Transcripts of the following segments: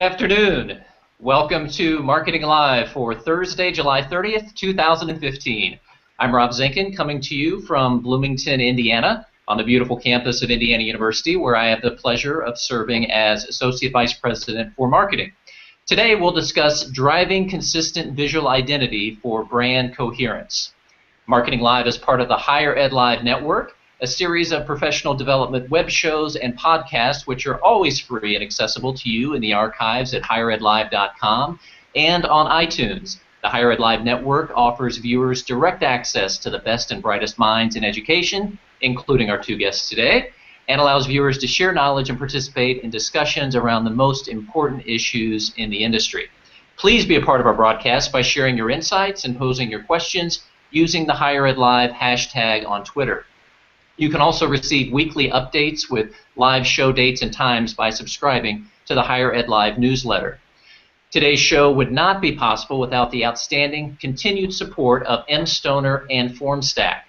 Afternoon. Welcome to Marketing Live for Thursday, July 30th, 2015. I'm Rob Zinkin, coming to you from Bloomington, Indiana, on the beautiful campus of Indiana University, where I have the pleasure of serving as Associate Vice President for Marketing. Today we'll discuss driving consistent visual identity for brand coherence. Marketing Live is part of the Higher Ed Live Network, a series of professional development web shows and podcasts which are always free and accessible to you in the archives at higheredlive.com and on iTunes. The Higher Ed Live Network offers viewers direct access to the best and brightest minds in education, including our two guests today, and allows viewers to share knowledge and participate in discussions around the most important issues in the industry. Please be a part of our broadcast by sharing your insights and posing your questions using the Higher Ed Live hashtag on Twitter. You can also receive weekly updates with live show dates and times by subscribing to the Higher Ed Live newsletter. Today's show would not be possible without the outstanding continued support of M. Stoner and FormStack.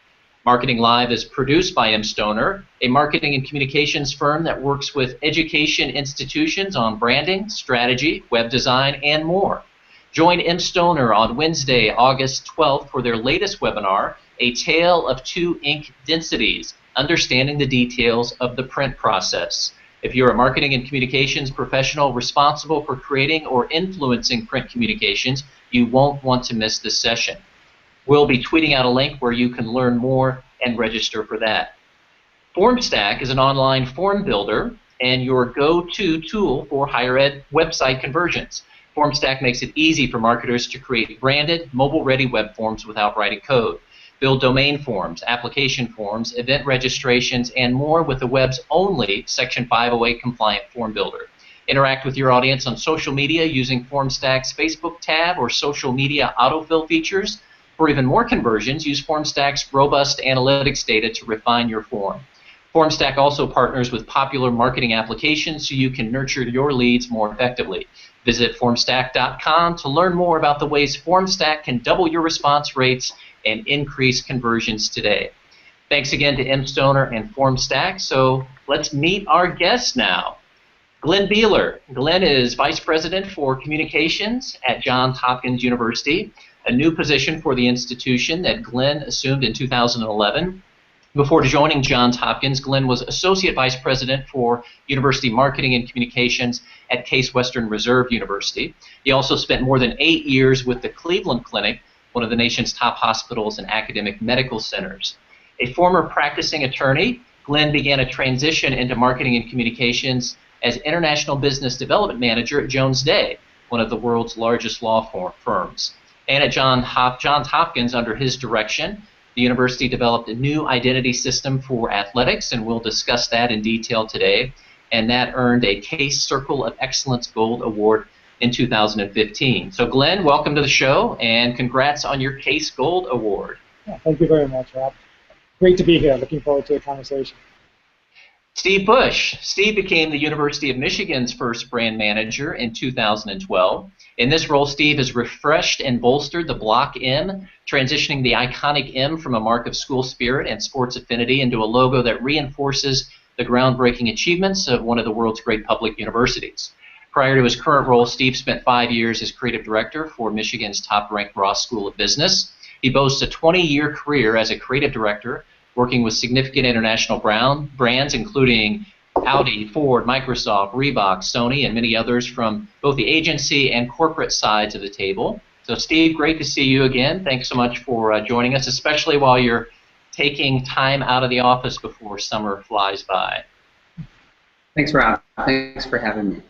Marketing Live is produced by M. Stoner, a marketing and communications firm that works with education institutions on branding, strategy, web design, and more. Join M. Stoner on Wednesday, August 12th for their latest webinar, A Tale of Two Ink Densities, Understanding the Details of the Print Process. If you're a marketing and communications professional responsible for creating or influencing print communications, you won't want to miss this session. We'll be tweeting out a link where you can learn more and register for that. FormStack is an online form builder and your go-to tool for higher ed website conversions. FormStack makes it easy for marketers to create branded, mobile-ready web forms without writing code. Build domain forms, application forms, event registrations, and more with the web's only Section 508 compliant form builder. Interact with your audience on social media using FormStack's Facebook tab or social media autofill features. For even more conversions, use FormStack's robust analytics data to refine your form. FormStack also partners with popular marketing applications so you can nurture your leads more effectively. Visit formstack.com to learn more about the ways FormStack can double your response rates and increase conversions today. Thanks again to M. Stoner and FormStack. So let's meet our guests now. Glenn Beeler. Glenn is Vice President for Communications at Johns Hopkins University, a new position for the institution that Glenn assumed in 2011. Before joining Johns Hopkins, Glenn was Associate Vice President for University Marketing and Communications at Case Western Reserve University. He also spent more than 8 years with the Cleveland Clinic, one of the nation's top hospitals and academic medical centers. A former practicing attorney, Glenn began a transition into marketing and communications as International Business Development Manager at Jones Day, one of the world's largest law firms. And at Johns Hopkins, under his direction, the university developed a new identity system for athletics, and we'll discuss that in detail today. And that earned a Case Circle of Excellence Gold Award in 2015. So Glenn, welcome to the show, and congrats on your Case Gold Award. Yeah, thank you very much, Rob. Great to be here. Looking forward to the conversation. Steve Bush. Steve became the University of Michigan's first brand manager in 2012. In this role, Steve has refreshed and bolstered the Block M, transitioning the iconic M from a mark of school spirit and sports affinity into a logo that reinforces the groundbreaking achievements of one of the world's great public universities. Prior to his current role, Steve spent 5 years as creative director for Michigan's top-ranked Ross School of Business. He boasts a 20-year career as a creative director, working with significant international brands, including Audi, Ford, Microsoft, Reebok, Sony, and many others from both the agency and corporate sides of the table. So Steve, great to see you again. Thanks so much for joining us, especially while you're taking time out of the office before summer flies by. Thanks, Rob. Thanks for having me.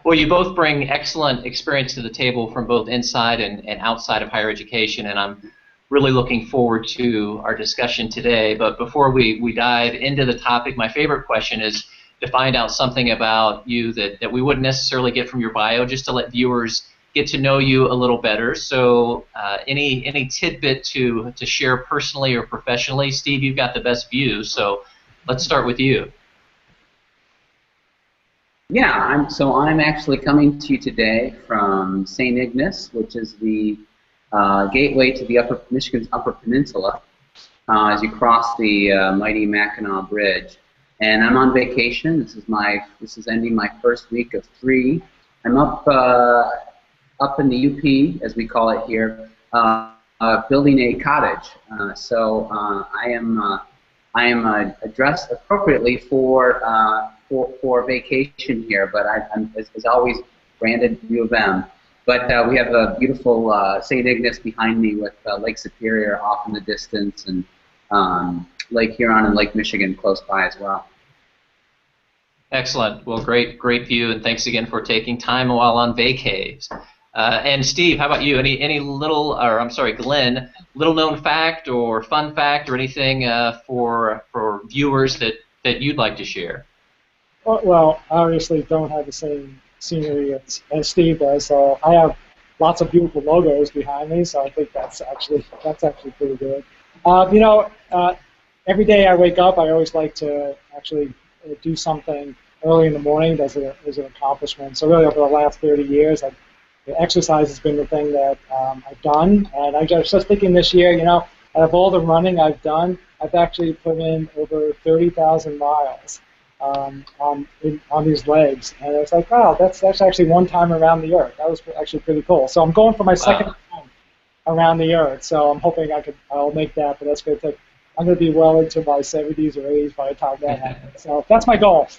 Well, you both bring excellent experience to the table from both inside and outside of higher education, and I'm really looking forward to our discussion today. But before we dive into the topic, my favorite question is to find out something about you that we wouldn't necessarily get from your bio, just to let viewers get to know you a little better. So any tidbit to share personally or professionally? Steve, you've got the best view, so let's start with you. Yeah, I'm actually coming to you today from St. Ignace, which is the gateway to the Michigan's Upper Peninsula as you cross the mighty Mackinac Bridge. And I'm on vacation. This is ending my first week of 3 I'm up in the UP, as we call it here, building a cottage. I am dressed appropriately for vacation here, but I'm as always branded U of M. But we have a beautiful St. Ignace behind me with Lake Superior off in the distance, and Lake Huron and Lake Michigan close by as well. Excellent. Well, great view, and thanks again for taking time while on vacays. And Steve, how about you? Any little, or I'm sorry, Glenn, little known fact or fun fact or anything for viewers that you'd like to share? Well, I obviously don't have the same scenery as Steve does, so I have lots of beautiful logos behind me, so I think that's actually pretty good. Every day I wake up, I always like to actually do something early in the morning as an accomplishment. So really, over the last 30 years, exercise has been the thing that I've done. And I was just thinking this year, out of all the running I've done, I've actually put in over 30,000 miles on these legs. And I was like, wow, that's actually one time around the Earth. That was actually pretty cool. So I'm going for my second time around the Earth. So I'm hoping I'll make that, but that's going to take. I'm going to be well into my 70s or 80s by the time that happens. So that's my goal.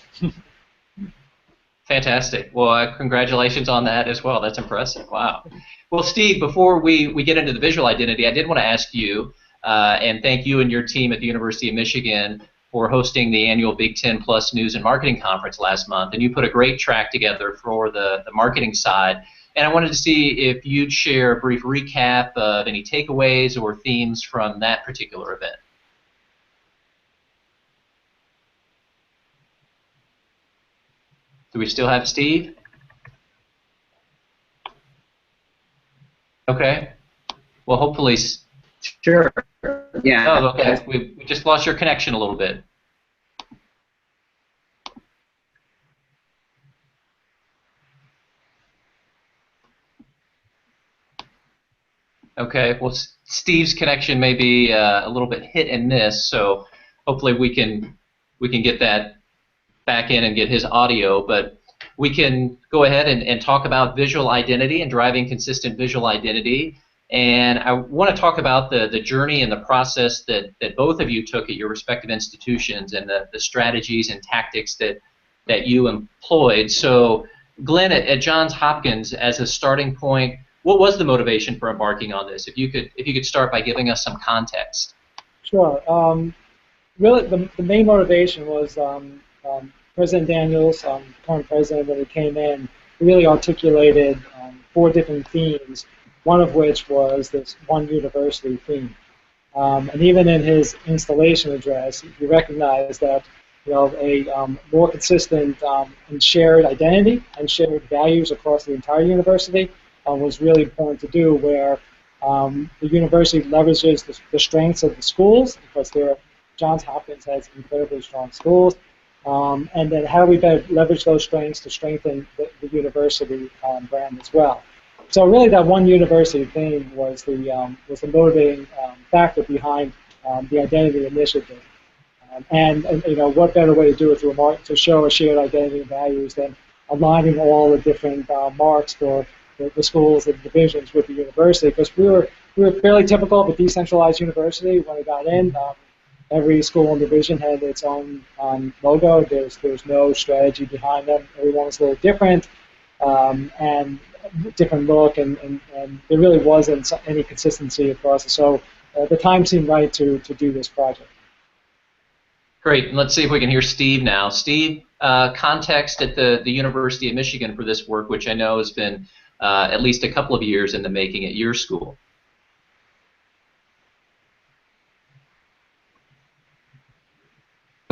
Fantastic. Well, congratulations on that as well. That's impressive. Wow. Well, Steve, before we get into the visual identity, I did want to ask you, and thank you and your team at the University of Michigan for hosting the annual Big Ten Plus News and Marketing Conference last month. And you put a great track together for the marketing side. And I wanted to see if you'd share a brief recap of any takeaways or themes from that particular event. Do we still have Steve? Okay. Well, hopefully. Sure. Yeah. Oh, okay. We just lost your connection a little bit. Okay. Well, Steve's connection may be a little bit hit and miss, so hopefully we can get that back in and get his audio, but we can go ahead and talk about visual identity and driving consistent visual identity. And I want to talk about the journey and the process that both of you took at your respective institutions and the strategies and tactics that you employed. So Glenn, at Johns Hopkins, as a starting point, what was the motivation for embarking on this? If you could start by giving us some context. Sure. Really, the main motivation was President Daniels, current president, when he came in, really articulated 4 different themes, one of which was this one university theme. And even in his installation address, he recognized that a more consistent and shared identity and shared values across the entire university was really important to do, where the university leverages the strengths of the schools, because Johns Hopkins has incredibly strong schools. And then how do we better leverage those strengths to strengthen the university brand as well? So really, that one university theme was the motivating factor behind the identity initiative. And what better way to do it to show a shared identity and values than aligning all the different marks for the schools and divisions with the university? Because we were fairly typical of a decentralized university when we got in. Every school and division had its own logo. There's no strategy behind them. Everyone was a little different and different look, and there really wasn't any consistency across it. So the time seemed right to do this project. Great. Let's see if we can hear Steve now. Steve, context at the University of Michigan for this work, which I know has been at least a couple of years in the making at your school.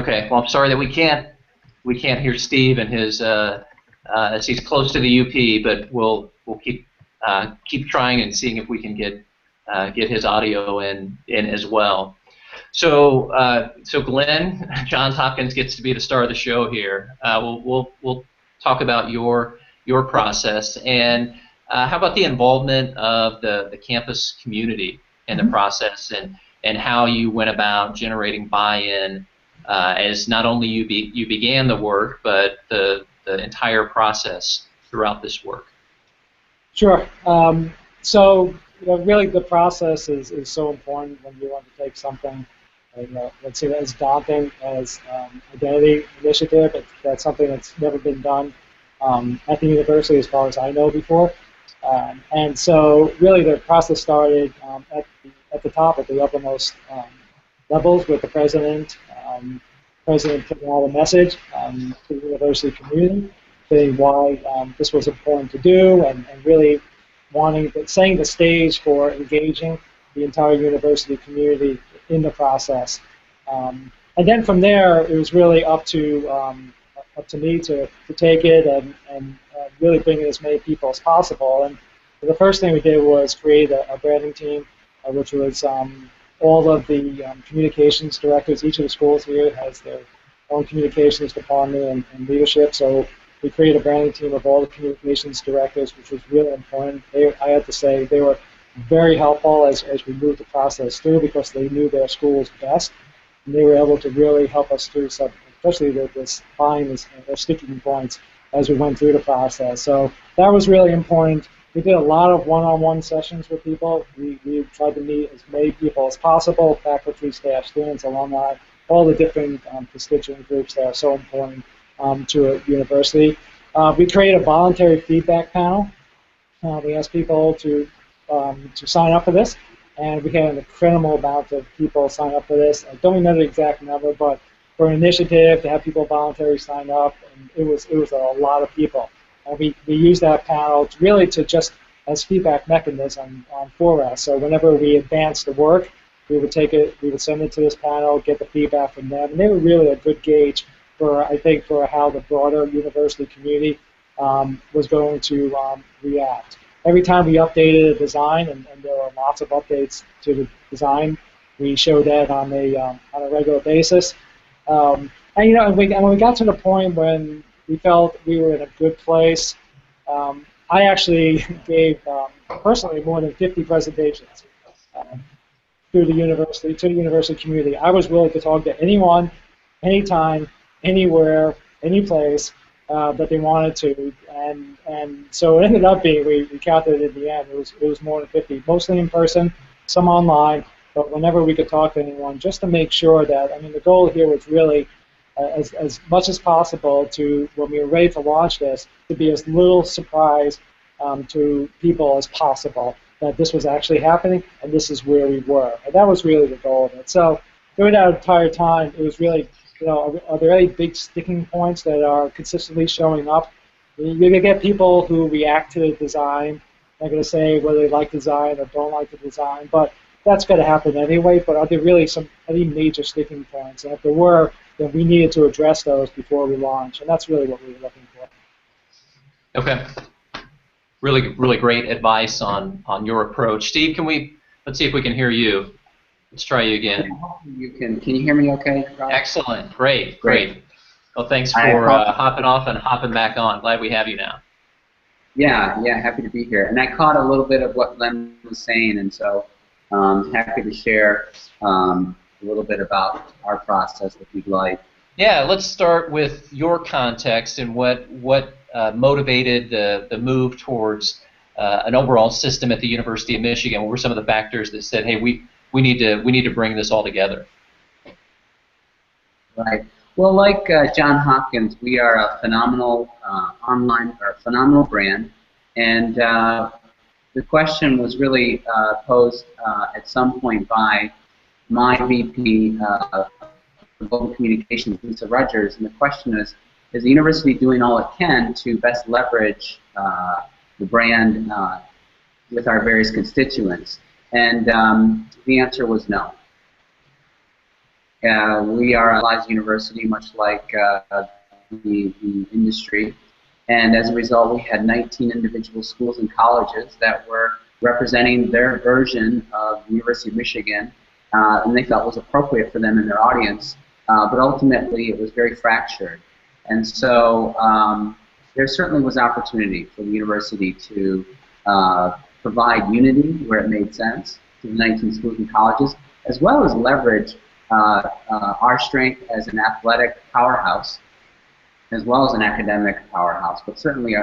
Okay, well, I'm sorry that we can't hear Steve and his as he's close to the UP, but we'll keep trying and seeing if we can get his audio in as well. So Glenn, Johns Hopkins gets to be the star of the show here. We'll talk about your process, and how about the involvement of the campus community in the process, and how you went about generating buy-in as not only you began the work, but the entire process throughout this work? Sure. So really the process is so important when you undertake something, let's say as daunting as identity initiative. That's something that's never been done at the university as far as I know before. And so really the process started at the top, at the uppermost levels with the president. President putting out a message to the university community, saying why this was important to do, and really setting the stage for engaging the entire university community in the process. And then from there, it was really up to me to take it and really bring in as many people as possible. And the first thing we did was create a branding team, which was all of the communications directors. Each of the schools here has their own communications department and leadership. So we created a branding team of all the communications directors, which was really important. I have to say they were very helpful as we moved the process through because they knew their schools best. And they were able to really help us through some, especially this fines and sticking points as we went through the process. So that was really important. We did a lot of one-on-one sessions with people. We tried to meet as many people as possible, faculty, staff, students, alumni, all the different constituent groups that are so important to a university. We created a voluntary feedback panel. We asked people to sign up for this, and we had an incredible amount of people sign up for this. I don't remember the exact number, but for an initiative to have people voluntarily sign up, and it was a lot of people. And we used that panel to just as feedback mechanism for us. So whenever we advanced the work, we would take it, we would send it to this panel, get the feedback from them, and they were really a good gauge for how the broader university community was going to react. Every time we updated a design, and there were lots of updates to the design, we showed that on a regular basis. And when we got to the point when we felt we were in a good place, I actually gave personally more than 50 presentations to the university community. I was willing to talk to anyone, anytime, anywhere, any place that they wanted to, and so it ended up being, we counted it in the end, it was more than 50, mostly in person, some online, but whenever we could talk to anyone, just to make sure that, the goal here was really as much as possible to, when we were ready to launch this, to be as little surprise to people as possible that this was actually happening and this is where we were. And that was really the goal of it. So during that entire time, it was really, are there any big sticking points that are consistently showing up? You're going to get people who react to the design. They're going to say whether they like design or don't like the design, but that's going to happen anyway. But are there really any major sticking points? And if there were, then we needed to address those before we launch, and that's really what we were looking for. Okay. Really, really great advice on your approach. Steve, let's see if we can hear you. Let's try you again. Can you hear me okay, Rob? Excellent. Great. Well, thanks for hopping off and hopping back on. Glad we have you now. Yeah, happy to be here. And I caught a little bit of what Len was saying, and so happy to share a little bit about our process if you'd like. Yeah, let's start with your context and what motivated the move towards an overall system at the University of Michigan. What were some of the factors that said, hey, we need to bring this all together? Right. Well, like Johns Hopkins, we are a phenomenal phenomenal brand, and the question was really posed at some point by my VP of Global Communications, Lisa Rogers, and the question is the university doing all it can to best leverage the brand with our various constituents? And the answer was no. We are a live university, much like the industry, and as a result, we had 19 individual schools and colleges that were representing their version of the University of Michigan, and they felt was appropriate for them in their audience, but ultimately it was very fractured. And so there certainly was opportunity for the university to provide unity where it made sense to the 19 schools and colleges, as well as leverage our strength as an athletic powerhouse, as well as an academic powerhouse, but certainly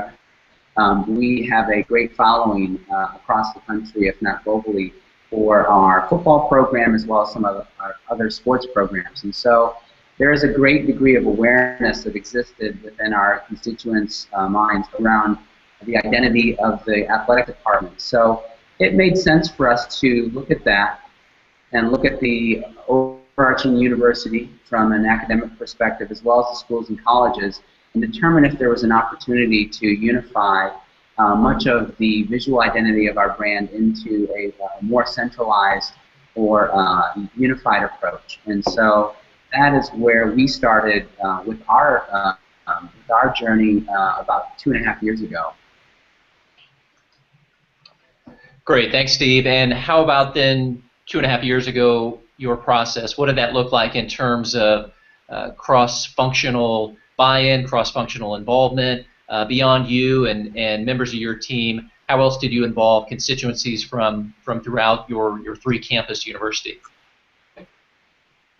we have a great following across the country, if not globally, for our football program as well as some of our other sports programs. And so there is a great degree of awareness that existed within our constituents' minds around the identity of the athletic department. So it made sense for us to look at that and look at the overarching university from an academic perspective as well as the schools and colleges and determine if there was an opportunity to unify much of the visual identity of our brand into a more centralized or unified approach. And so that is where we started with our journey about 2.5 years ago. Great, thanks, Steve. And how about then 2.5 years ago, your process? What did that look like in terms of cross-functional buy-in, cross-functional involvement beyond you and members of your team? How else did you involve constituencies from throughout your 3-campus university?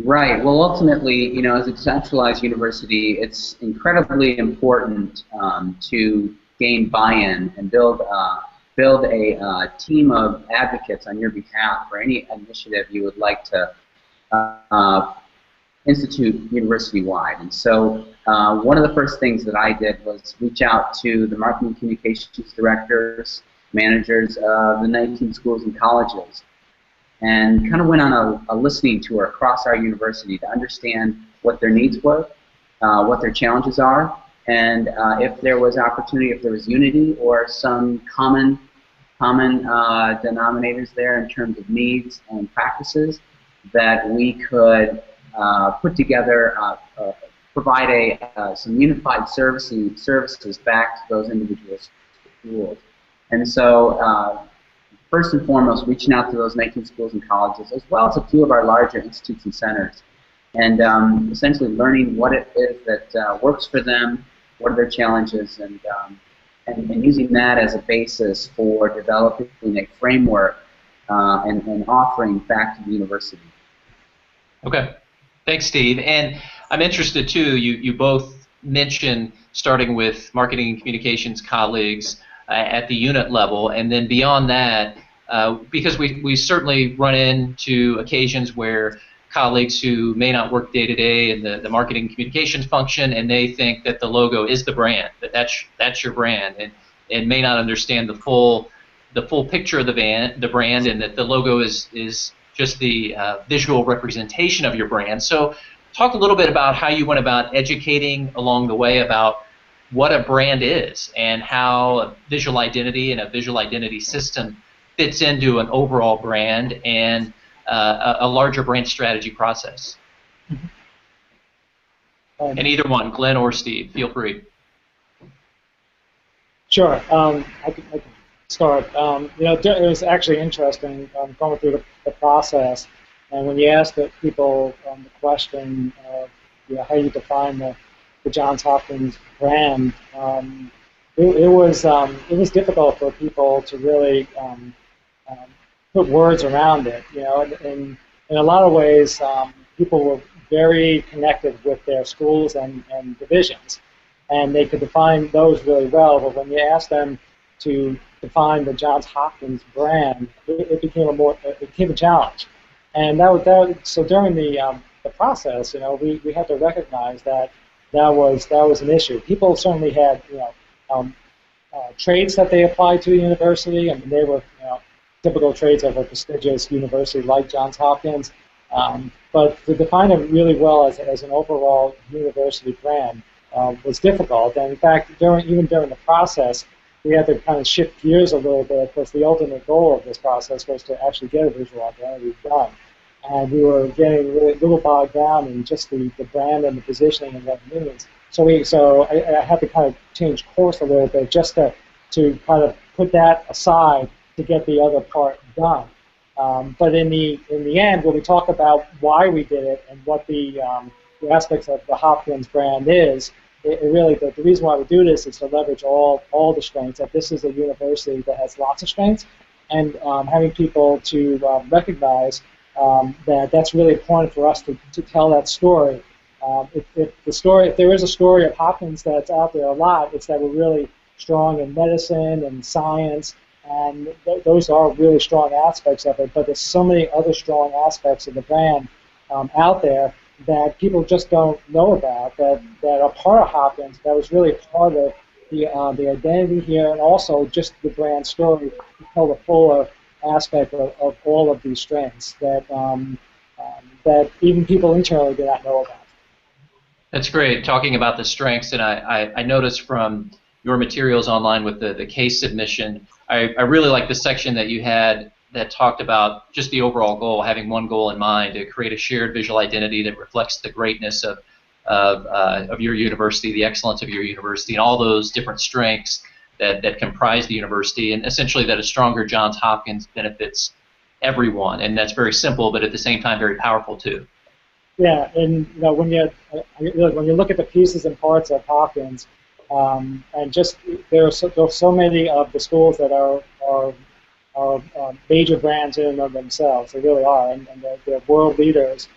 Right. Well, ultimately, you know, as a decentralized university, it's incredibly important to gain buy-in and build a team of advocates on your behalf for any initiative you would like to institute university-wide. And so one of the first things that I did was reach out to the marketing communications directors, managers of the 19 schools and colleges, and kind of went on a listening tour across our university to understand what their needs were, what their challenges are, and if there was opportunity, if there was unity or some common denominators there in terms of needs and practices that we could put together, provide some unified services back to those individual schools. And so first and foremost, reaching out to those 19 schools and colleges, as well as a few of our larger institutes and centers, and essentially learning what it is that works for them, what are their challenges, and using that as a basis for developing a framework and offering back to the university. Okay. Thanks, Steve. And I'm interested, too, you both mentioned starting with marketing and communications colleagues at the unit level, and then beyond that, because we certainly run into occasions where colleagues who may not work day-to-day in the marketing and communications function, and they think that the logo is the brand, that's your brand, and may not understand the full picture of the brand, and that the logo is just the visual representation of your brand. So talk a little bit about how you went about educating along the way about what a brand is and how a visual identity and a visual identity system fits into an overall brand and a larger brand strategy process. And either one, Glenn or Steve, feel free. Sure. I can start. You know, it was actually interesting going through the process, and when you ask the people the question of how you define the Johns Hopkins brand, it was difficult for people to really put words around it. You know, and in a lot of ways, people were very connected with their schools and divisions, and they could define those really well. But when you ask them to define the Johns Hopkins brand, it became a challenge. And so during the process, you know, we had to recognize that was an issue. People certainly had trades that they applied to a university, and they were typical trades of a prestigious university like Johns Hopkins. But to define it really well as an overall university brand was difficult. And in fact, even during the process, we had to kind of shift gears a little bit, because the ultimate goal of this process was to actually get a visual identity done. And we were getting really a little bogged down in just the brand and the positioning and what it means. So I had to kind of change course a little bit just to kind of put that aside to get the other part done. But in the end, when we talk about why we did it and what the aspects of the Hopkins brand is, it really the reason why we do this is to leverage all the strengths. That this is a university that has lots of strengths, and having people to recognize that that's really important for us to tell that story. If there is a story of Hopkins that's out there a lot, it's that we're really strong in medicine and science, and those are really strong aspects of it. But there's so many other strong aspects of the brand out there that people just don't know about, that are part of Hopkins, that was really part of the identity here, and also just the brand story to tell the fuller aspect of all of these strengths that that even people internally do not know about. That's great, talking about the strengths, and I noticed from your materials online with the case submission, I really like the section that you had that talked about just the overall goal, having one goal in mind, to create a shared visual identity that reflects the greatness of your university, the excellence of your university, and all those different strengths that comprise the university, and essentially that a stronger Johns Hopkins benefits everyone, and that's very simple, but at the same time very powerful too. Yeah, and when you look at the pieces and parts of Hopkins, and just there are so many of the schools that are major brands in and of themselves. They really are, and they're world leaders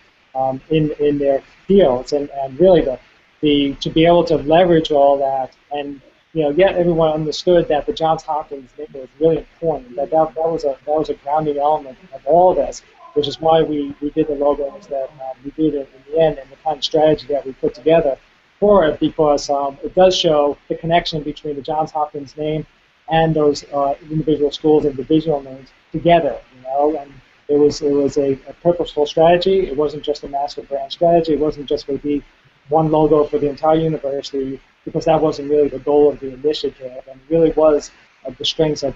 in their fields, and really to be able to leverage all that, and yet everyone understood that the Johns Hopkins name was really important. That was a grounding element of all this, which is why we did the logos that we did in the end, and the kind of strategy that we put together for it, because it does show the connection between the Johns Hopkins name and those individual schools and divisional names together, and it was a purposeful strategy. It wasn't just a master brand strategy. It wasn't just going to be one logo for the entire university, because that wasn't really the goal of the initiative, and it really was the strengths of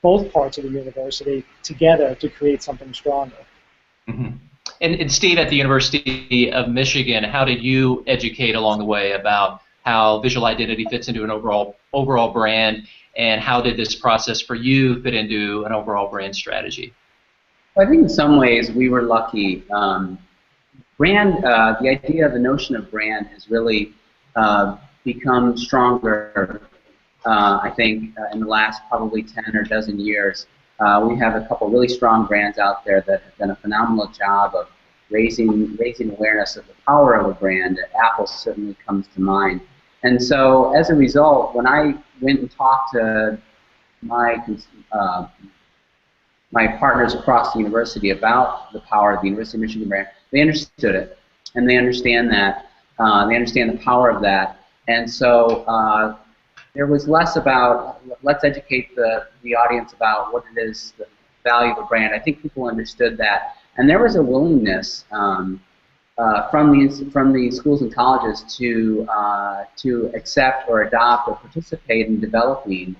both parts of the university together to create something stronger. Mm-hmm. And Steve, at the University of Michigan, how did you educate along the way about how visual identity fits into an overall brand, and how did this process for you fit into an overall brand strategy? Well, I think in some ways we were lucky. Brand, the idea, the notion of brand has really become stronger, I think, in the last probably 10 or dozen years. We have a couple really strong brands out there that have done a phenomenal job of raising awareness of the power of a brand. Apple certainly comes to mind. And so, as a result, when I went and talked to my partners across the university about the power of the University of Michigan brand, they understood it, and they understand that. They understand the power of that. And so there was less about, let's educate the audience about what it is, the value of a brand. I think people understood that. And there was a willingness from the schools and colleges to accept or adopt or participate in developing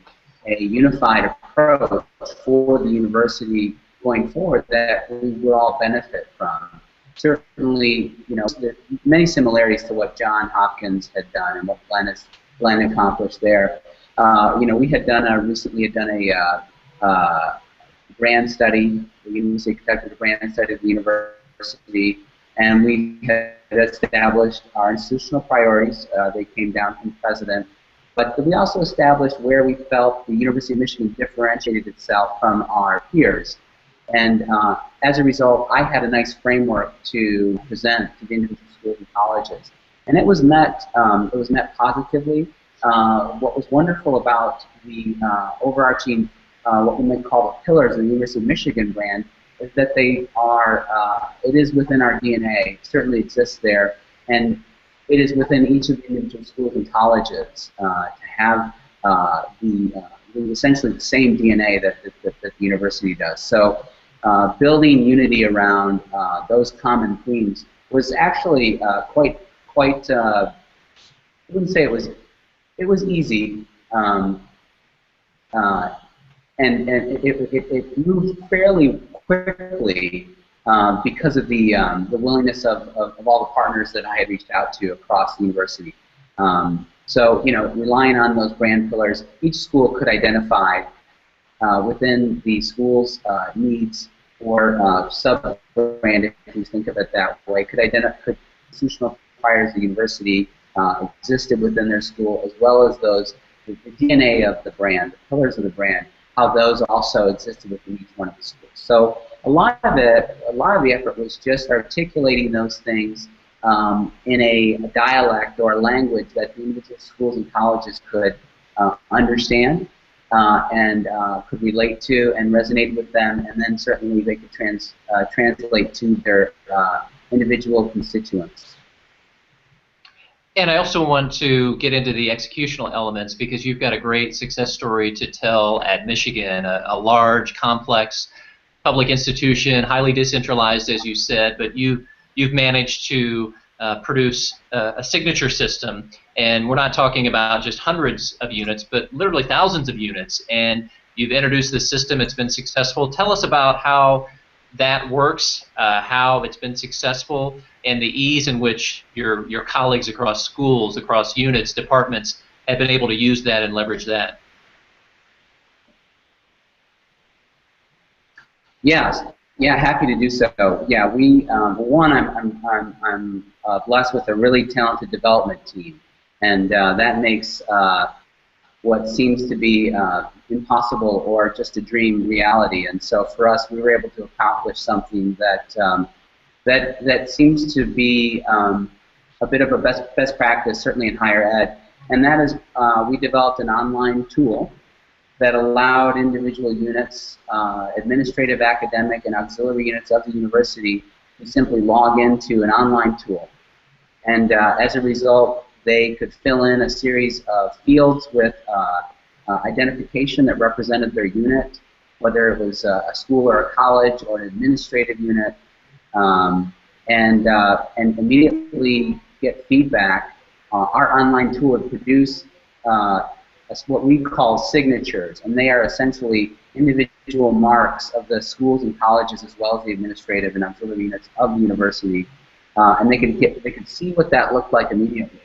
a unified approach for the university going forward that we will all benefit from. Certainly, there are many similarities to what Johns Hopkins had done and what Glenn accomplished there. We had recently done a brand study. The university conducted a brand study of the university, and we had established our institutional priorities. They came down from the president. But we also established where we felt the University of Michigan differentiated itself from our peers. And as a result, I had a nice framework to present to the individual schools and colleges. And it was met positively. What was wonderful about the overarching, what we might call the pillars of the University of Michigan brand, is that they are, it is within our DNA, it certainly exists there, and it is within each of the individual schools and colleges to have essentially the same DNA that the university does. So building unity around those common themes was actually quite I wouldn't say it was easy, and it moved fairly quickly because of the willingness of all the partners that I had reached out to across the university. So, relying on those brand pillars, each school could identify within the school's needs or sub-brand, if you think of it that way, could institutional priors of the university existed within their school, as well as the DNA of the brand, the pillars of the brand, how those also existed within each one of the schools. So a lot of the effort was just articulating those things in a dialect or a language that the individual schools and colleges could understand and could relate to and resonate with them, and then certainly they could translate to their individual constituents. And I also want to get into the executional elements because you've got a great success story to tell at Michigan, a large, complex public institution, highly decentralized, as you said, but you've managed to produce a signature system, and we're not talking about just hundreds of units, but literally thousands of units, and you've introduced this system. It's been successful. Tell us about how that works, how it's been successful, and the ease in which your colleagues across schools, across units, departments have been able to use that and leverage that. Yes, yeah, happy to do so. Yeah, we one, I'm blessed with a really talented development team, and that makes what seems to be impossible or just a dream reality. And so for us, we were able to accomplish something that that seems to be a bit of a best practice, certainly in higher ed. And that is, we developed an online tool that allowed individual units, administrative, academic, and auxiliary units of the university to simply log into an online tool. And as a result, they could fill in a series of fields with identification that represented their unit, whether it was a school or a college or an administrative unit, and immediately get feedback. Our online tool would produce what we call signatures, and they are essentially individual marks of the schools and colleges as well as the administrative and auxiliary units of the university, and they could see what that looked like immediately,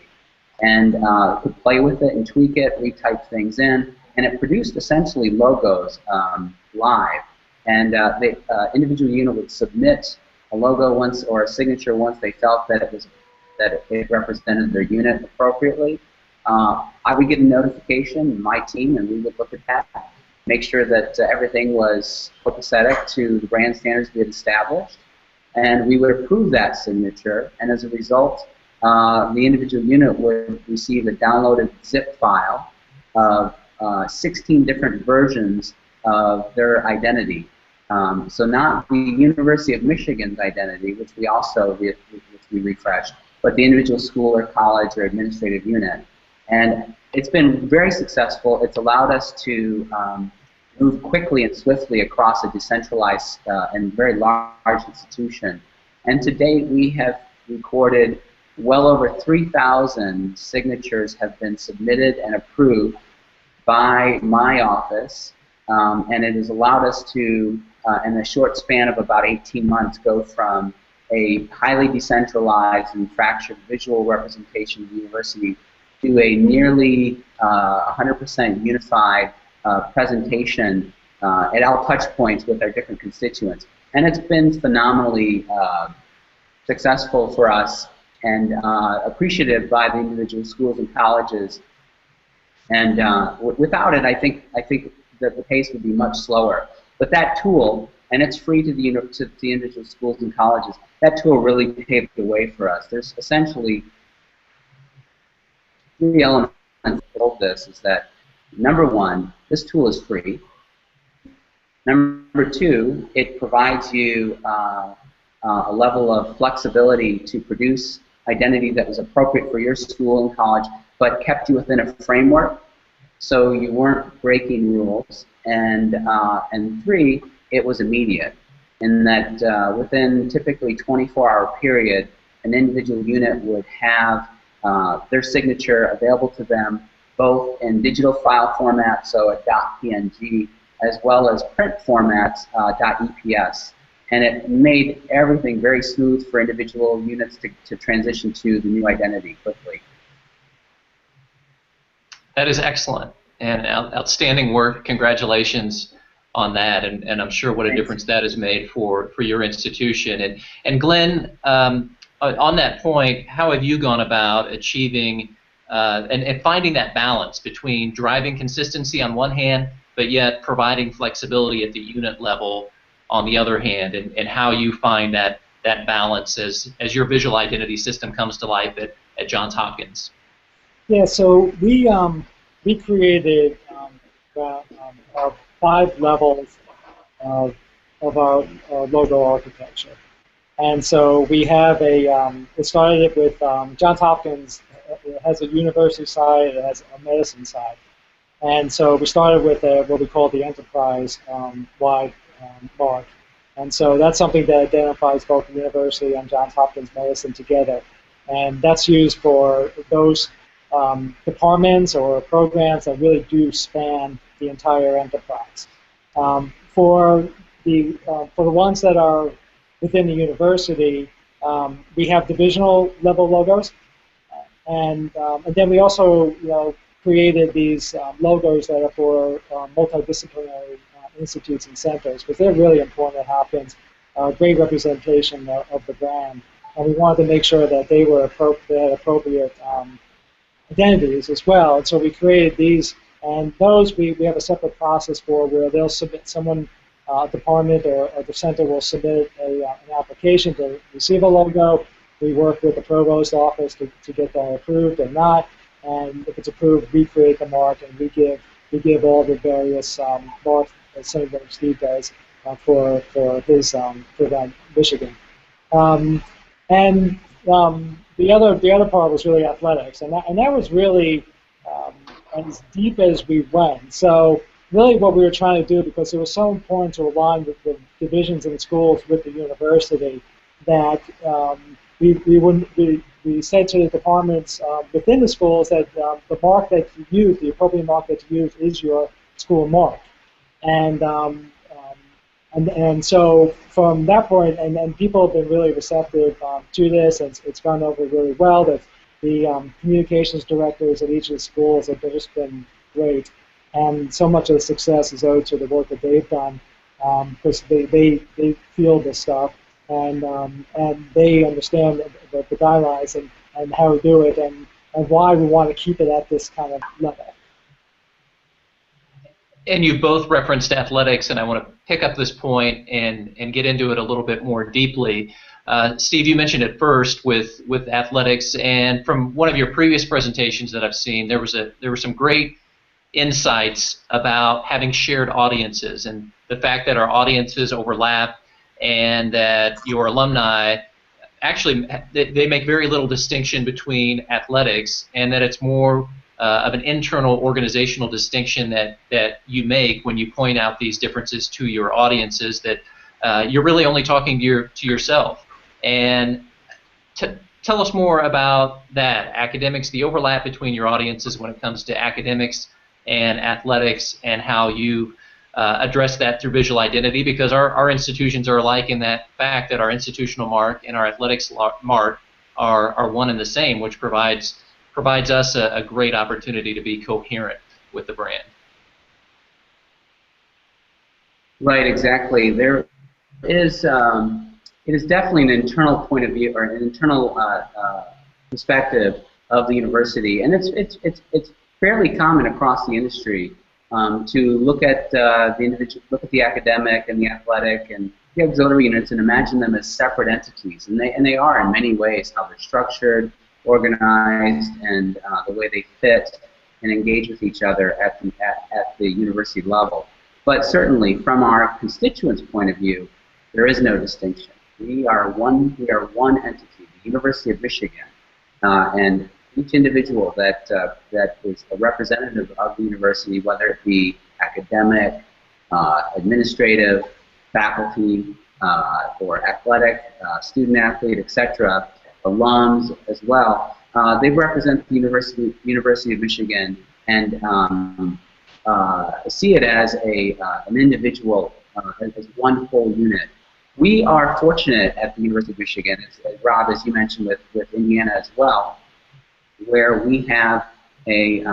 and could play with it and tweak it, retype things in, and it produced essentially logos live, and the individual unit would submit a logo once or a signature once they felt that it represented their unit appropriately. I would get a notification, my team, and we would look at that, make sure that everything was copacetic to the brand standards we had established, and we would approve that signature, and as a result, the individual unit would receive a downloaded zip file of 16 different versions of their identity. So not the University of Michigan's identity, which we also refreshed, but the individual school or college or administrative unit. And it's been very successful. It's allowed us to move quickly and swiftly across a decentralized and very large institution. And to date, we have recorded well over 3,000 signatures have been submitted and approved by my office, and it has allowed us to, in a short span of about 18 months, go from a highly decentralized and fractured visual representation of the university to a nearly 100% unified presentation at all touch points with our different constituents. And it's been phenomenally successful for us and appreciative by the individual schools and colleges. And without it, I think that the pace would be much slower. But that tool, and it's free to the individual schools and colleges, that tool really paved the way for us. There's essentially three elements of this. Is that, number one, this tool is free. Number two, it provides you a level of flexibility to produce identity that was appropriate for your school and college, but kept you within a framework, so you weren't breaking rules. And three, it was immediate, in that within typically 24-hour period, an individual unit would have their signature available to them both in digital file format, so a .png, as well as print formats, .eps. And it made everything very smooth for individual units to transition to the new identity quickly. That is excellent and outstanding work. Congratulations on that, and I'm sure what a difference that has made for your institution. And Glenn, on that point, how have you gone about achieving and finding that balance between driving consistency on one hand, but yet providing flexibility at the unit level on the other hand, and how you find that balance as your visual identity system comes to life at Johns Hopkins? Yeah, so we we created 5 levels of our logo architecture. And so we have it started with Johns Hopkins. It has a university side, it has a medicine side. And so we started with what we call the enterprise-wide mark. And so that's something that identifies both the university and Johns Hopkins Medicine together. And that's used for those departments or programs that really do span the entire enterprise. For the ones that are within the university, we have divisional level logos, and then we also created these logos that are for multidisciplinary institutes and centers, because they're really important at Hopkins. Great representation of the brand, and we wanted to make sure that they had appropriate identities as well. And so we created these, and those we have a separate process for, where they'll submit someone. Department or the center will submit an application to receive a logo. We work with the provost office to get that approved or not, and if it's approved, we create the mark, and we give all the various marks, the same way Steve does for that Michigan. And the other part was really athletics, and that was really as deep as we went. So really what we were trying to do, because it was so important to align with the divisions and schools with the university, that we said to the departments within the schools that the mark that you use, the appropriate mark that you use, is your school mark. And so from that point, and people have been really receptive to this, and it's gone over really well. That the communications directors at each of the schools have just been great. And so much of the success is owed to the work that they've done, because they feel this stuff, and they understand the guidelines and how to do it, and why we want to keep it at this kind of level. And you both referenced athletics, and I want to pick up this point and get into it a little bit more deeply. Steve, you mentioned it first with athletics, and from one of your previous presentations that I've seen, there were some great insights about having shared audiences, and the fact that our audiences overlap, and that your alumni actually they make very little distinction between athletics, and that it's more of an internal organizational distinction that you make when you point out these differences to your audiences, that you're really only talking to yourself. And tell us more about that, academics, the overlap between your audiences when it comes to academics and athletics, and how you address that through visual identity, because our institutions are alike in that fact that our institutional mark and our athletics mark are one and the same, which provides us a great opportunity to be coherent with the brand. Right, exactly. There is it is definitely an internal point of view, or an internal perspective of the university, and it's fairly common across the industry to look at the individual, look at the academic and the athletic and the auxiliary units, and imagine them as separate entities, and they are in many ways, how they're structured, organized, and the way they fit and engage with each other at the university level. But certainly, from our constituents' point of view, there is no distinction. We are one entity, the University of Michigan, and each individual that is a representative of the university, whether it be academic, administrative, faculty, or athletic, student athlete, etc., alums as well, they represent the University of Michigan, and see it as an individual, as one whole unit. We are fortunate at the University of Michigan, as Rob, as you mentioned with Indiana as well, where we have we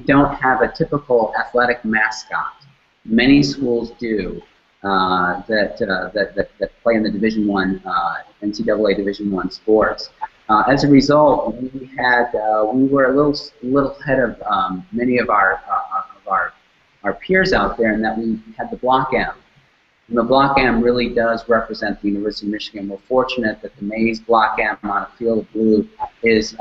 don't have a typical athletic mascot. Many schools do that play in the Division I, NCAA Division I sports. As a result, we were a little ahead of many of our peers out there, in that we had the Block M. And the Block M really does represent the University of Michigan. We're fortunate that the maize Block M on a field of blue is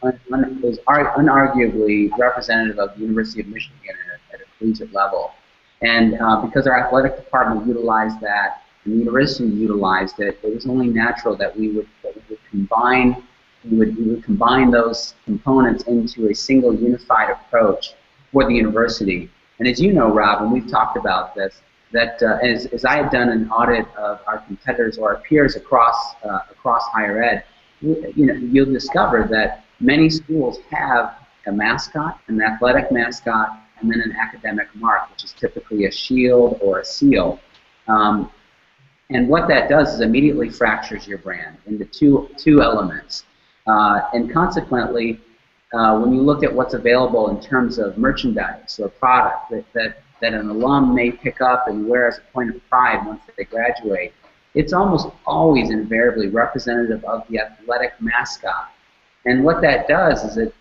unarguably representative of the University of Michigan at a collegiate level. And because our athletic department utilized that and the university utilized it, it was only natural that we would combine those components into a single unified approach for the university. And as you know, Rob, and we've talked about this, that as I had done an audit of our competitors or our peers across higher ed, you'll discover that many schools have a mascot, an athletic mascot, and then an academic mark, which is typically a shield or a seal. And what that does is immediately fractures your brand into two elements. And consequently, when you look at what's available in terms of merchandise or product that an alum may pick up and wear as a point of pride once they graduate, it's almost always invariably representative of the athletic mascot. And what that does is it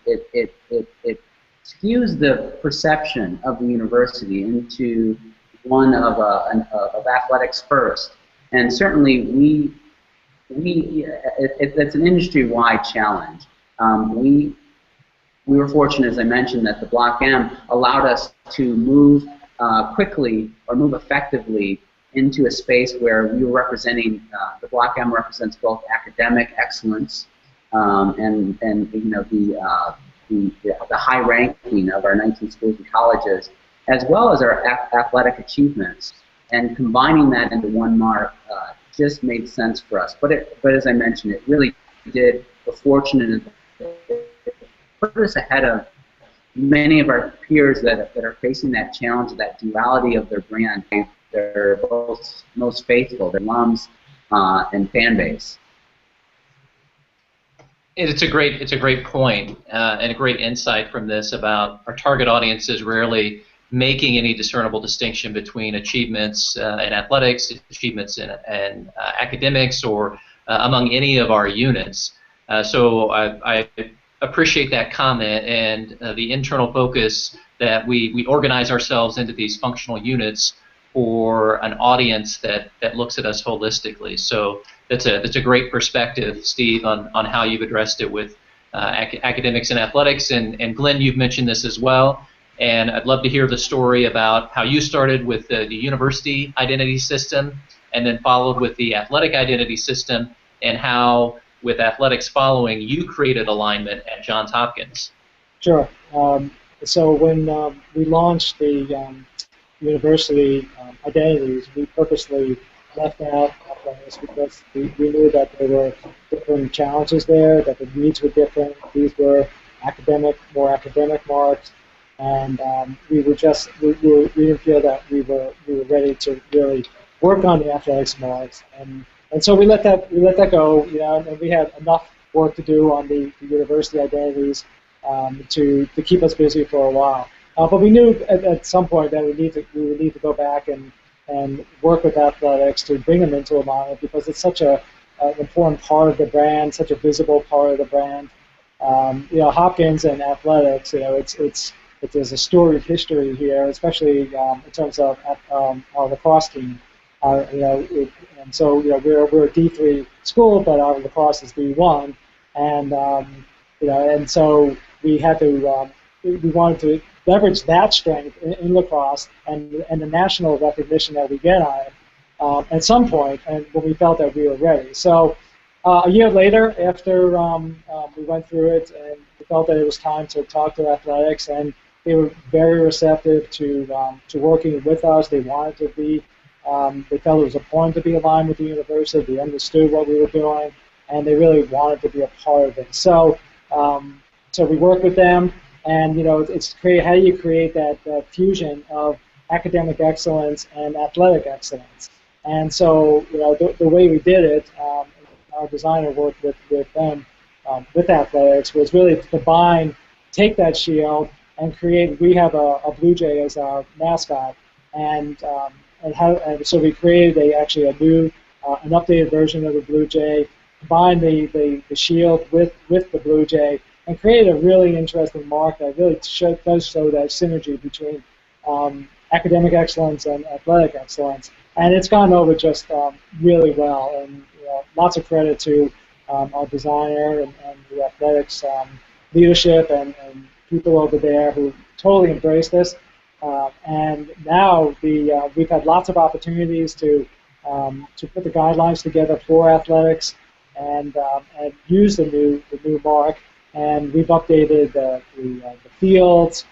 skews the perception of the university into one of athletics first. And certainly it's an industry-wide challenge. We were fortunate, as I mentioned, that the Block M allowed us to move quickly or move effectively into a space where we were representing, the Block M represents both academic excellence and the high ranking of our 19 schools and colleges, as well as our athletic achievements. And combining that into one mark just made sense for us. But as I mentioned, it really did. We're fortunate it put us ahead of many of our peers that are facing that challenge of that duality of their brand. They're both most faithful, their alums and fan base. It's a great point and a great insight from this about our target audience is rarely making any discernible distinction between achievements in athletics, achievements in academics, or among any of our units. So I appreciate that comment and the internal focus that we organize ourselves into these functional units for an audience that looks at us holistically. So that's a great perspective, Steve, on how you've addressed it with academics and athletics. And Glenn, you've mentioned this as well. And I'd love to hear the story about how you started with the university identity system and then followed with the athletic identity system, and how, with athletics following, you created alignment at Johns Hopkins. Sure. So when we launched the university identities, we purposely left out athletics because we knew that there were different challenges there, that the needs were different. These were more academic marks. And we didn't feel that we were ready to really work on the athletics marks, and so we let that go, and we had enough work to do on the university identities to keep us busy for a while. But we knew at some point that we would need to go back and work with athletics to bring them into alignment, because it's such an important part of the brand, such a visible part of the brand. Hopkins and athletics, there's a storied history here, especially in terms of our lacrosse team. And so we're a D3 school, but our lacrosse is D1, and so we had to we wanted to leverage that strength in lacrosse and the national recognition that we get on it at some point, and when we felt that we were ready. So a year later, after we went through it, and we felt that it was time to talk to athletics, and they were very receptive to working with us. They wanted to be, they felt it was important to be aligned with the university. They understood what we were doing, and they really wanted to be a part of it. So, so we worked with them, and it's how do you create that fusion of academic excellence and athletic excellence? And so, the way we did it, our designer worked with them with athletics, was really to combine, take that shield, and create. We have a Blue Jay as our mascot, and so we created an updated version of the Blue Jay, combined the shield with the Blue Jay, and created a really interesting mark that really does show that synergy between academic excellence and athletic excellence, and it's gone over just really well. And lots of credit to our designer and the athletics leadership and people over there who totally embraced this. And now we've had lots of opportunities to put the guidelines together for athletics and use the new mark. And we've updated the fields,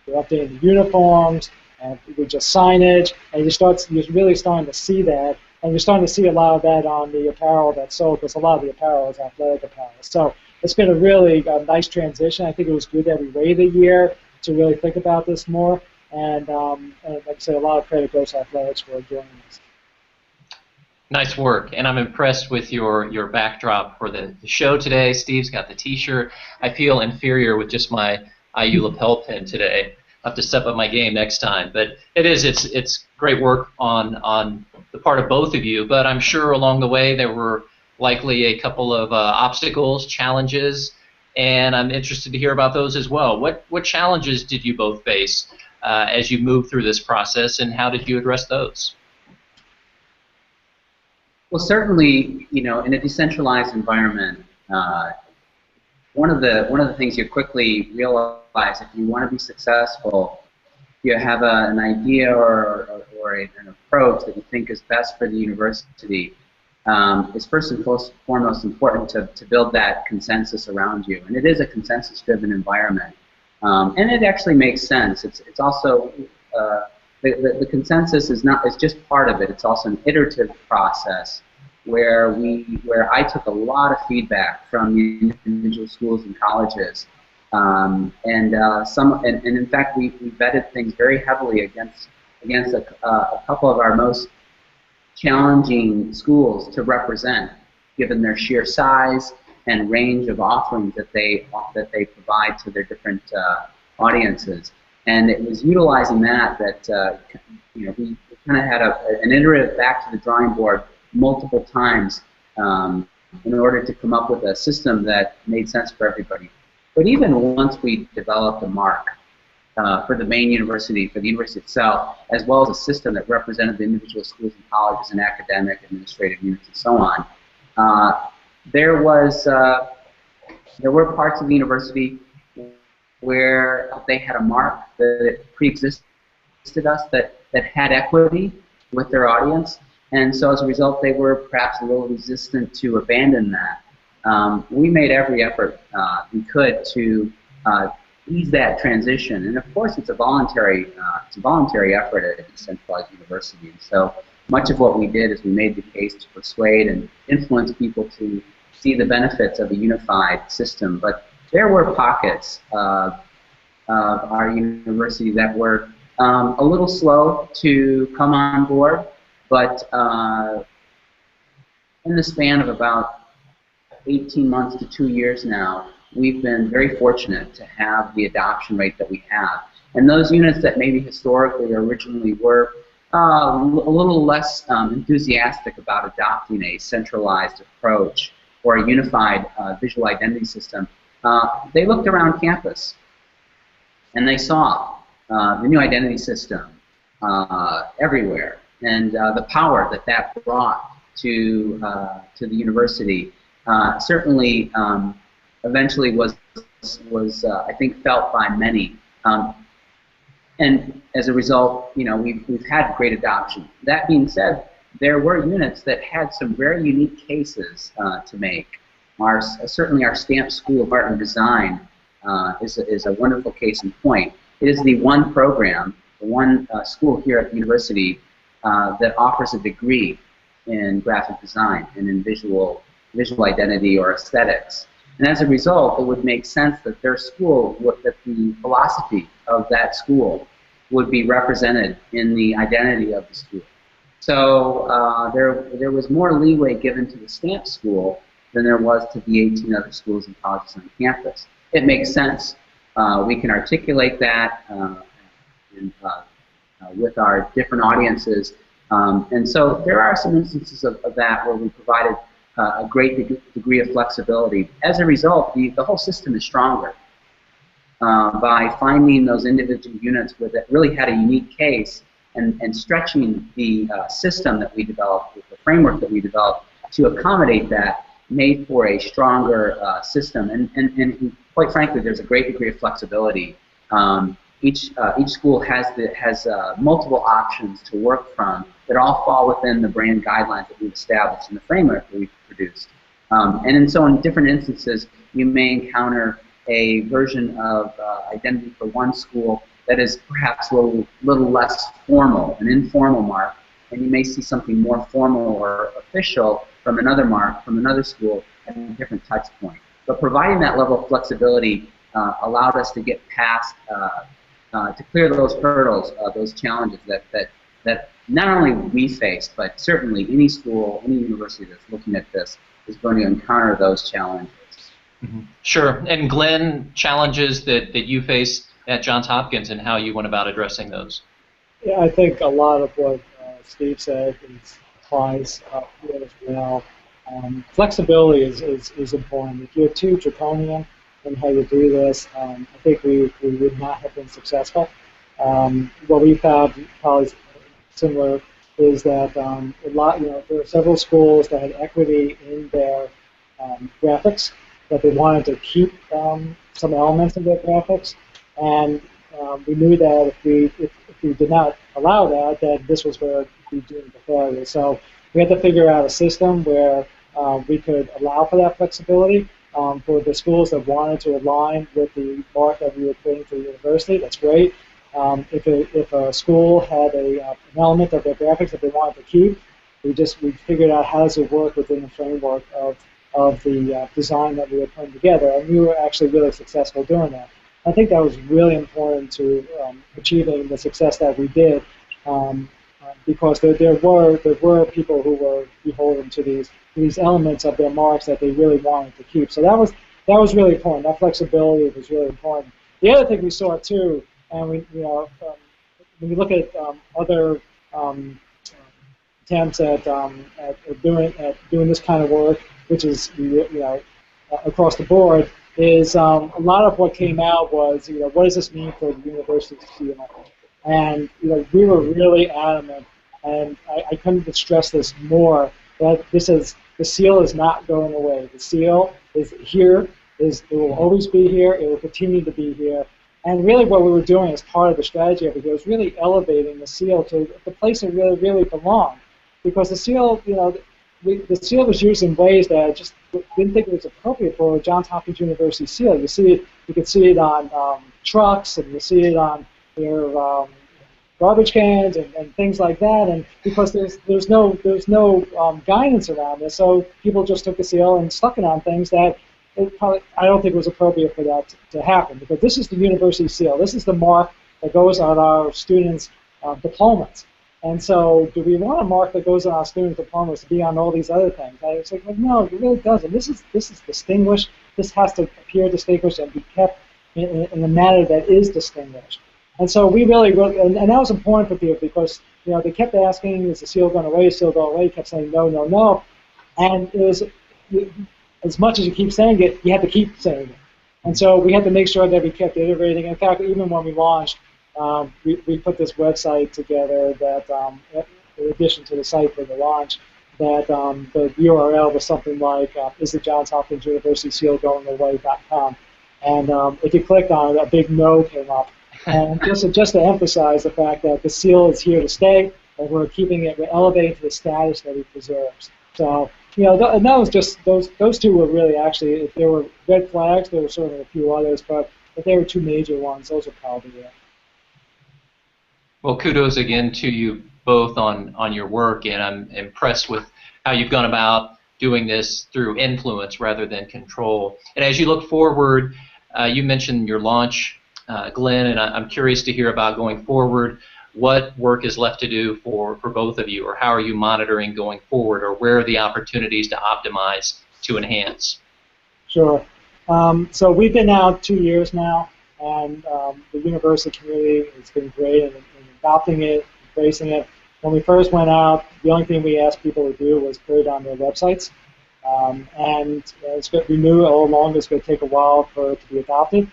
we're updating the uniforms, and we just signage, and you're really starting to see that, and you're starting to see a lot of that on the apparel that's sold, because a lot of the apparel is athletic apparel. So it's been a really nice transition. I think it was good that we waited a year to really think about this more, and like I said, a lot of credit goes to athletics for doing this. Nice work, and I'm impressed with your backdrop for the show today. Steve's got the T-shirt. I feel inferior with just my IU lapel pin today. I'll have to step up my game next time. But it's great work on the part of both of you. But I'm sure along the way there were likely a couple of obstacles, challenges, and I'm interested to hear about those as well. What challenges did you both face as you moved through this process, and how did you address those? Well, certainly, in a decentralized environment, one of the things you quickly realize, if you want to be successful, you have an idea or an approach that you think is best for the university. It's first and foremost important to build that consensus around you, and it is a consensus-driven environment, and it actually makes sense. It's also the consensus is just part of it. It's also an iterative process where I took a lot of feedback from the individual schools and colleges, and in fact we vetted things very heavily against a couple of our most challenging schools to represent, given their sheer size and range of offerings that they provide to their different audiences. And it was utilizing that we kind of had an iterative back to the drawing board multiple times in order to come up with a system that made sense for everybody. But even once we developed a mark for the main university, for the university itself, as well as a system that represented the individual schools and colleges and academic, administrative units, and so on, there were parts of the university where they had a mark that pre-existed us that had equity with their audience, and so as a result they were perhaps a little resistant to abandon that. We made every effort we could to ease that transition, and of course it's a voluntary effort at a decentralized university, and so much of what we did is we made the case to persuade and influence people to see the benefits of a unified system. But there were pockets of our university that were a little slow to come on board, but in the span of about 18 months to 2 years now, we've been very fortunate to have the adoption rate that we have. And those units that maybe historically or originally were a little less enthusiastic about adopting a centralized approach or a unified visual identity system, they looked around campus and they saw the new identity system everywhere, and the power that brought to the university certainly eventually was I think felt by many, and as a result, we've had great adoption. That being said, there were units that had some very unique cases to make. Certainly our Stamp School of Art and Design is a wonderful case in point. It is the one program, the one school here at the university that offers a degree in graphic design and in visual identity or aesthetics. And as a result, it would make sense that their school, that the philosophy of that school would be represented in the identity of the school. So there was more leeway given to the Stamp School than there was to the 18 other schools and colleges on campus. It makes sense. We can articulate that with our different audiences. And so there are some instances of that where we provided a great degree of flexibility. As a result, the whole system is stronger by finding those individual units that really had a unique case and stretching the system that we developed, the framework that we developed to accommodate that. made for a stronger system, and quite frankly, there's a great degree of flexibility. Each school has multiple options to work from that all fall within the brand guidelines that we've established in the framework that we've produced. And so in different instances, you may encounter a version of identity for one school that is perhaps a little less formal, an informal mark, and you may see something more formal or official from another mark, from another school at a different touch point. But providing that level of flexibility allowed us to get past, to clear those hurdles, those challenges that not only we face, but certainly any school, any university that's looking at this is going to encounter those challenges. Mm-hmm. Sure. And Glenn, challenges that you face at Johns Hopkins and how you went about addressing those? Yeah, I think a lot of what Steve said applies here as well. Flexibility is important. If you're too draconian in how you do this, I think we would not have been successful. What we found probably similar is that there are several schools that had equity in their graphics, that they wanted to keep some elements of their graphics, and we knew that if we did not allow that this was where we were doomed to failure. So we had to figure out a system where we could allow for that flexibility. For the schools that wanted to align with the mark that we were creating for the university, that's great. If a school had an element of their graphics that they wanted to keep, we figured out how does it work within the framework of the design that we were putting together, and we were actually really successful doing that. I think that was really important to achieving the success that we did, because there were people who were beholden to these elements of their marks that they really wanted to keep. So that was really important. That flexibility was really important. The other thing we saw too, and when we look at other attempts at doing this kind of work, which is across the board, is a lot of what came out was what does this mean for the university's seal? And we were really adamant, and I couldn't stress this more, that the seal is not going away. The seal is here. It will always be here. It will continue to be here. And really what we were doing as part of the strategy of it was really elevating the seal to the place it really, really belonged. Because the seal, the seal was used in ways that I just didn't think it was appropriate for a Johns Hopkins University seal. You could see it on trucks, and you see it on your garbage cans and things like that. And because there's no guidance around this, so people just took the seal and stuck it on things that I don't think it was appropriate for that to happen. Because this is the university seal. This is the mark that goes on our students' diplomas. And so, do we want a mark that goes on our student diplomas to be on all these other things? I was like, well, no, it really doesn't. This is distinguished. This has to appear distinguished and be kept in a manner that is distinguished. And so we really, and that was important for people because they kept asking, is the seal going away? Is the seal going away? He kept saying no, no, no. And it was as much as you keep saying it, you have to keep saying it. And so we had to make sure that we kept iterating. In fact, even when we launched, we put this website together that, in addition to the site for the launch, that the URL was something like is the Johns Hopkins University seal going away.com. And if you clicked on it, a big no came up. And just to emphasize the fact that the seal is here to stay, and we're keeping it, we're elevating to the status that it deserves. So, and that was just, those two were really actually, if there were red flags, there were certainly a few others, but if there were two major ones, those are probably it. Well, kudos again to you both on your work, and I'm impressed with how you've gone about doing this through influence rather than control. And as you look forward, you mentioned your launch, Glenn, and I'm curious to hear about going forward. What work is left to do for both of you, or how are you monitoring going forward, or where are the opportunities to optimize, to enhance? Sure. So we've been out 2 years now, and the university community has been great in adopting it, embracing it. When we first went out, the only thing we asked people to do was put it on their websites. And we knew all along it was going to take a while for it to be adopted.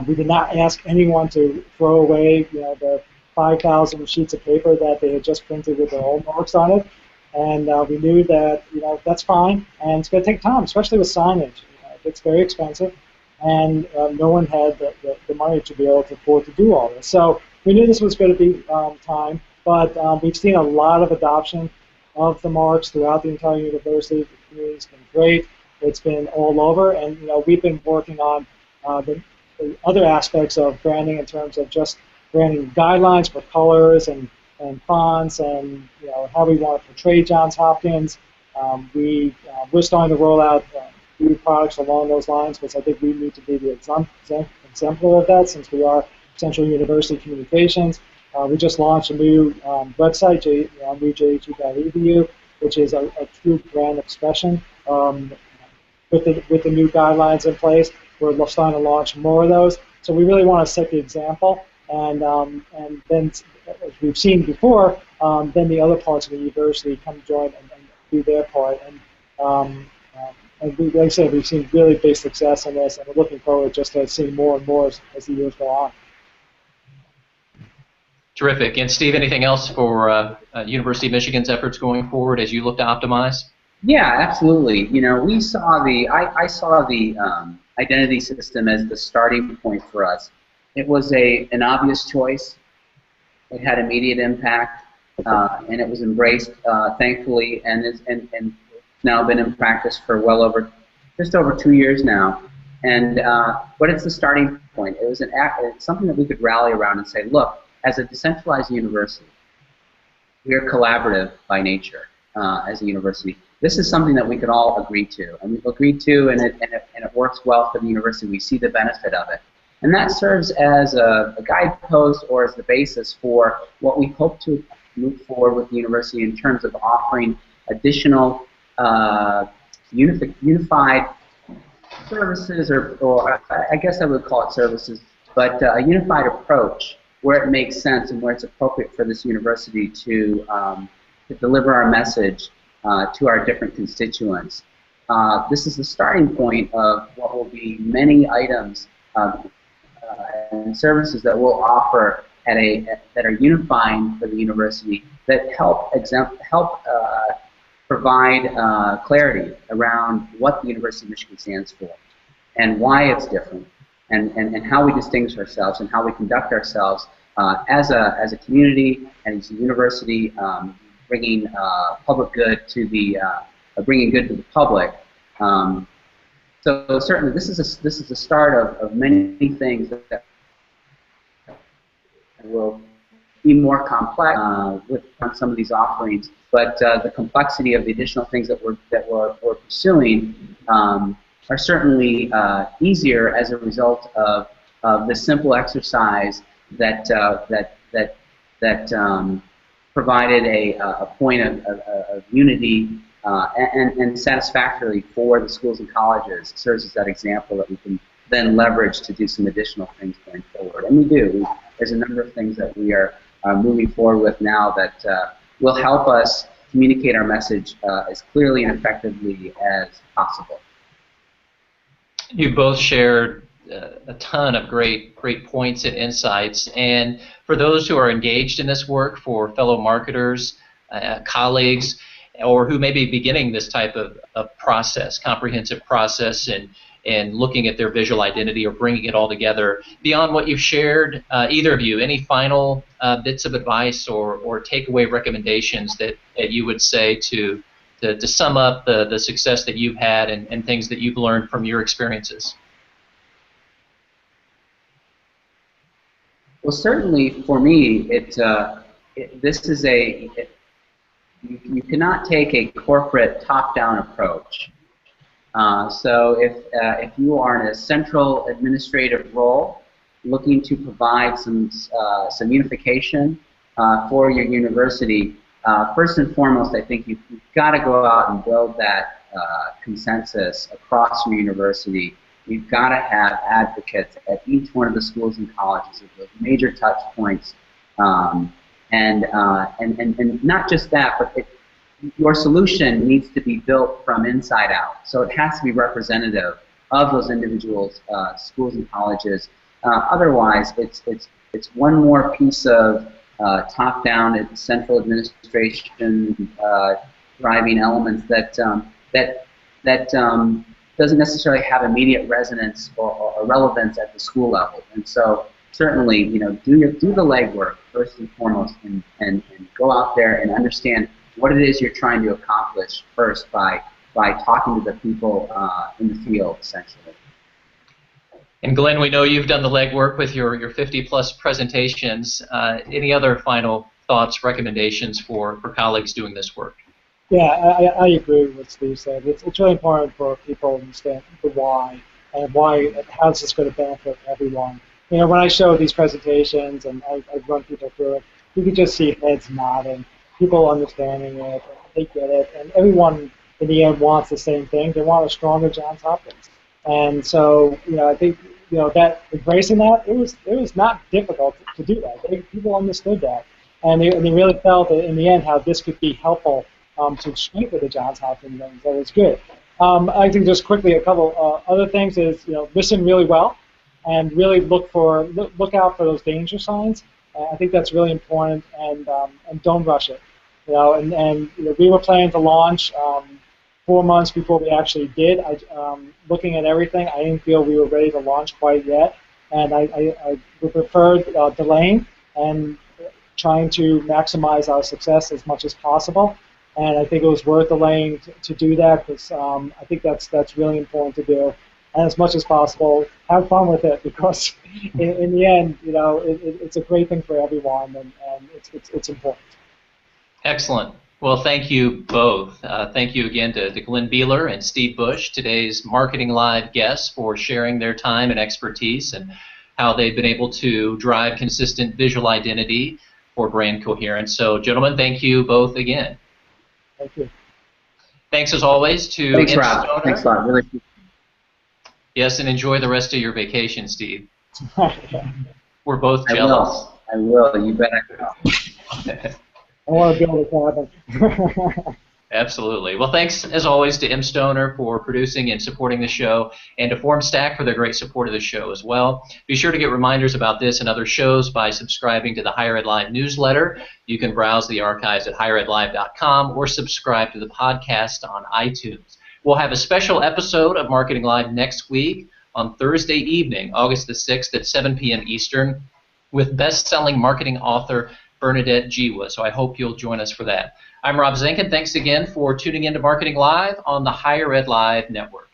We did not ask anyone to throw away the 5,000 sheets of paper that they had just printed with their own marks on it. and we knew that that's fine, and it's going to take time, especially with signage. It's very expensive, and no one had the money to be able to afford to do all this. So we knew this was going to be time, but we've seen a lot of adoption of the marks throughout the entire university. The community's been great. It's been all over, and we've been working on the other aspects of branding in terms of just branding guidelines for colors and fonts, and how we want to portray Johns Hopkins. We're starting to roll out new products along those lines, because I think we need to be the exemplar of that, since we are Central University Communications. We just launched a new website, newjhu.edu, which is a true brand expression. With the new guidelines in place, we're starting to launch more of those. So we really want to set the example, and then, as we've seen before, then the other parts of the university come join and do their part. And like I said, we've seen really big success in this, and we're looking forward just to seeing more and more as the years go on. Terrific. And Steve, anything else for University of Michigan's efforts going forward as you look to optimize? Yeah, absolutely. We saw I saw the identity system as the starting point for us. It was an obvious choice. It had immediate impact, and it was embraced, thankfully, and it's now been in practice for just over 2 years now. And but it's the starting point. It was it's something that we could rally around and say, look, as a decentralized university, we are collaborative by nature as a university. This is something that we could all agree to, and we've agreed to, and it works well for the university. We see the benefit of it. And that serves as a guidepost or as the basis for what we hope to move forward with the university in terms of offering additional unified services, or I guess I would call it services, but a unified approach where it makes sense and where it's appropriate for this university to deliver our message to our different constituents. This is the starting point of what will be many items and services that we'll offer that are unifying for the university, that help provide clarity around what the University of Michigan stands for and why it's different, and how we distinguish ourselves and how we conduct ourselves as a community and as a university, bringing public good to bringing good to the public. So certainly, this is the start of many things that will be more complex with some of these offerings. But the complexity of the additional things that we're pursuing are certainly easier as a result of the simple exercise that provided a point of unity and satisfactory for the schools and colleges. It serves as that example that we can then leverage to do some additional things going forward. And we do. There's a number of things that we are moving forward with now that will help us communicate our message as clearly and effectively as possible. You both shared a ton of great points and insights. And for those who are engaged in this work, for fellow marketers, colleagues, or who may be beginning this type of process, comprehensive process, and looking at their visual identity or bringing it all together, beyond what you've shared, either of you, any final bits of advice or takeaway recommendations that you would say to sum up the success that you've had and things that you've learned from your experiences? Well, certainly for me, this is you cannot take a corporate top-down approach. So if you are in a central administrative role, looking to provide some unification for your university, first and foremost, I think you've got to go out and build that consensus across your university. You've got to have advocates at each one of the schools and colleges at those major touch points, and not just that, but your solution needs to be built from inside out. So it has to be representative of those individual schools and colleges. Otherwise, it's one more piece of top-down central administration driving elements that doesn't necessarily have immediate resonance or relevance at the school level. And so certainly, do the legwork first and foremost, and go out there and understand what it is you're trying to accomplish first by talking to the people in the field, essentially. And Glenn, we know you've done the legwork with your 50-plus presentations. Any other final thoughts, recommendations for colleagues doing this work? Yeah, I agree with what Steve said. It's really important for people to understand the why and how this is going to benefit everyone. When I show these presentations and I run people through it, you can just see heads nodding, people understanding it, they get it, and everyone in the end wants the same thing. They want a stronger Johns Hopkins. And so, I think, that embracing that, it was not difficult to do that. People understood that, and they really felt that in the end how this could be helpful to strengthen the Johns Hopkins, and that was good. I think just quickly a couple other things is, listen really well, and really look out for those danger signs. I think that's really important, and don't rush it. We were planning to launch 4 months before we actually did. Looking at everything, I didn't feel we were ready to launch quite yet, and I would prefer delaying and trying to maximize our success as much as possible. And I think it was worth delaying to do that, because I think that's really important to do. And as much as possible, have fun with it, because in the end, it's a great thing for everyone, and it's important. Excellent. Well, thank you both. Thank you again to Glenn Beeler and Steve Bush, today's Marketing Live guests, for sharing their time and expertise and how they've been able to drive consistent visual identity for brand coherence. So, gentlemen, thank you both again. Thank you. Thanks as always to Thanks, Rob. Thanks a lot. Really. Yes, and enjoy the rest of your vacation, Steve. We're both jealous. I will. You bet I will. I want to build a cabin. Absolutely. Well, thanks as always to M. Stoner for producing and supporting the show, and to FormStack for their great support of the show as well. Be sure to get reminders about this and other shows by subscribing to the Higher Ed Live newsletter. You can browse the archives at higheredlive.com or subscribe to the podcast on iTunes. We'll have a special episode of Marketing Live next week on Thursday evening, August the 6th at 7 p.m. Eastern, with best-selling marketing author Bernadette Jiwa. So I hope you'll join us for that. I'm Rob Zinkin. Thanks again for tuning in to Marketing Live on the Higher Ed Live Network.